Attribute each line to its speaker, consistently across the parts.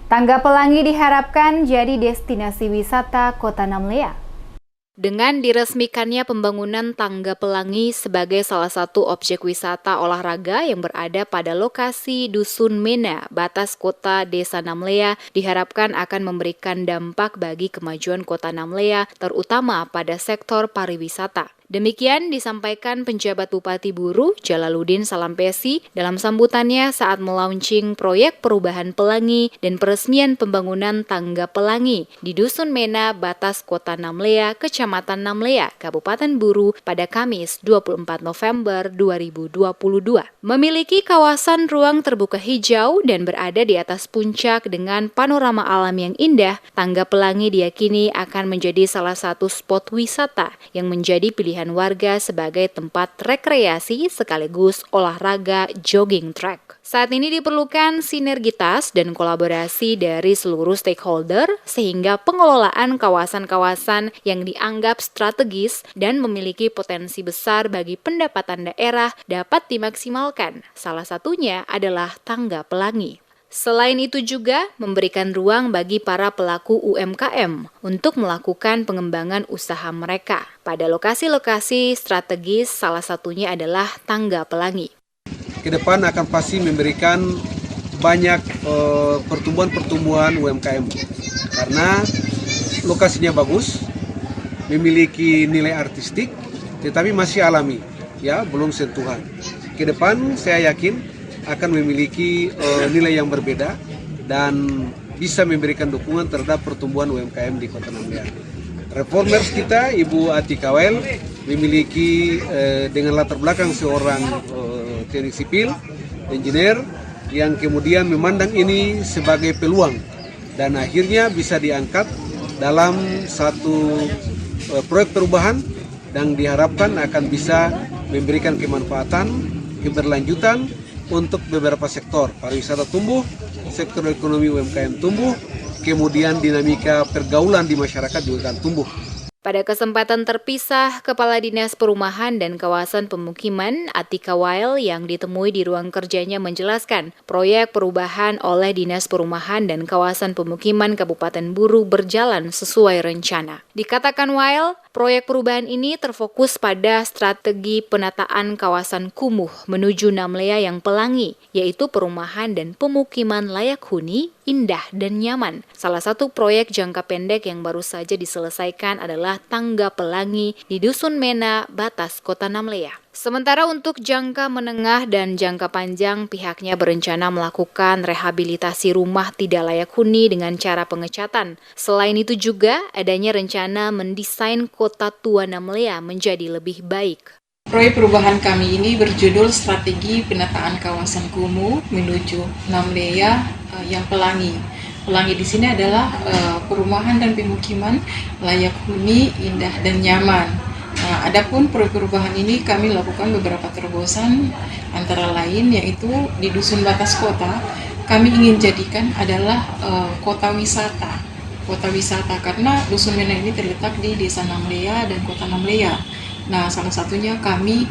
Speaker 1: Tangga Pelangi diharapkan jadi destinasi wisata Kota Namlea. Dengan diresmikannya pembangunan Tangga Pelangi sebagai salah satu objek wisata olahraga yang berada pada lokasi Dusun Mena, batas kota Desa Namlea, diharapkan akan memberikan dampak bagi kemajuan Kota Namlea, terutama pada sektor pariwisata. Demikian disampaikan penjabat Bupati Buru, Jalaluddin Salampesi, dalam sambutannya saat melaunching proyek perubahan Pelangi dan peresmian pembangunan Tangga Pelangi di Dusun Mena, batas kota Namlea, Kecamatan Namlea, Kabupaten Buru pada Kamis 24 November 2022. Memiliki kawasan ruang terbuka hijau dan berada di atas puncak dengan panorama alam yang indah, Tangga Pelangi diyakini akan menjadi salah satu spot wisata yang menjadi pilihan warga sebagai tempat rekreasi sekaligus olahraga jogging track. Saat ini diperlukan sinergitas dan kolaborasi dari seluruh stakeholder sehingga pengelolaan kawasan-kawasan yang dianggap strategis dan memiliki potensi besar bagi pendapatan daerah dapat dimaksimalkan. Salah satunya adalah Tangga Pelangi. Selain itu juga memberikan ruang bagi para pelaku UMKM untuk melakukan pengembangan usaha mereka. Pada lokasi-lokasi strategis salah satunya adalah Tangga Pelangi.
Speaker 2: Ke depan akan pasti memberikan banyak pertumbuhan UMKM karena lokasinya bagus, memiliki nilai artistik, tetapi masih alami, ya belum sentuhan. Ke depan saya yakin akan memiliki nilai yang berbeda dan bisa memberikan dukungan terhadap pertumbuhan UMKM di Kota Namlea. Reformers kita, Ibu Atika Wael, memiliki dengan latar belakang seorang teknik sipil, engineer, yang kemudian memandang ini sebagai peluang dan akhirnya bisa diangkat dalam satu proyek perubahan dan diharapkan akan bisa memberikan kemanfaatan, keberlanjutan untuk beberapa sektor. Pariwisata tumbuh, sektor ekonomi UMKM tumbuh, kemudian dinamika pergaulan di masyarakat juga akan tumbuh.
Speaker 1: Pada kesempatan terpisah, Kepala Dinas Perumahan dan Kawasan Pemukiman Atika Wael yang ditemui di ruang kerjanya menjelaskan proyek perubahan oleh Dinas Perumahan dan Kawasan Pemukiman Kabupaten Buru berjalan sesuai rencana. Dikatakan Wael, proyek perubahan ini terfokus pada strategi penataan kawasan kumuh menuju Namlea yang pelangi, yaitu perumahan dan pemukiman layak huni, indah dan nyaman. Salah satu proyek jangka pendek yang baru saja diselesaikan adalah Tangga Pelangi di Dusun Mena, batas kota Namlea. Sementara untuk jangka menengah dan jangka panjang, pihaknya berencana melakukan rehabilitasi rumah tidak layak huni dengan cara pengecatan. Selain itu juga adanya rencana mendesain kota tua Namlea menjadi lebih baik.
Speaker 3: Proyek perubahan kami ini berjudul Strategi Penataan Kawasan Kumuh menuju Namlea yang Pelangi. Pelangi di sini adalah perumahan dan pemukiman layak huni, indah dan nyaman. Nah, adapun proyek perubahan ini kami lakukan beberapa terobosan, antara lain yaitu di dusun batas kota kami ingin jadikan adalah kota wisata. Kota wisata karena Dusun Mena ini terletak di Desa Namlea dan Kota Namlea. Nah, salah satunya kami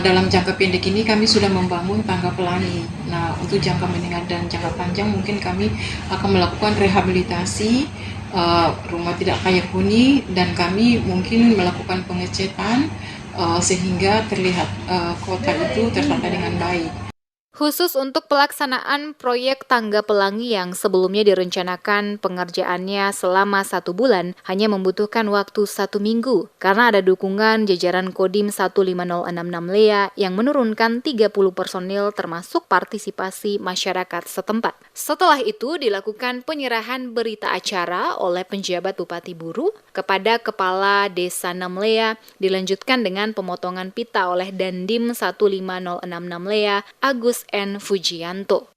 Speaker 3: dalam jangka pendek ini kami sudah membangun Tangga Pelangi. Nah, untuk jangka menengah dan jangka panjang mungkin kami akan melakukan rehabilitasi rumah tidak layak huni dan kami mungkin melakukan pengecatan sehingga terlihat kota itu tertata dengan baik.
Speaker 1: Khusus untuk pelaksanaan proyek Tangga Pelangi yang sebelumnya direncanakan pengerjaannya selama 1 bulan, hanya membutuhkan waktu 1 minggu karena ada dukungan jajaran Kodim 15066 Namlea yang menurunkan 30 personil termasuk partisipasi masyarakat setempat. Setelah itu dilakukan penyerahan berita acara oleh penjabat Bupati Buru kepada Kepala Desa Namlea, dilanjutkan dengan pemotongan pita oleh Dandim 15066 Namlea, Agus N. Fujianto.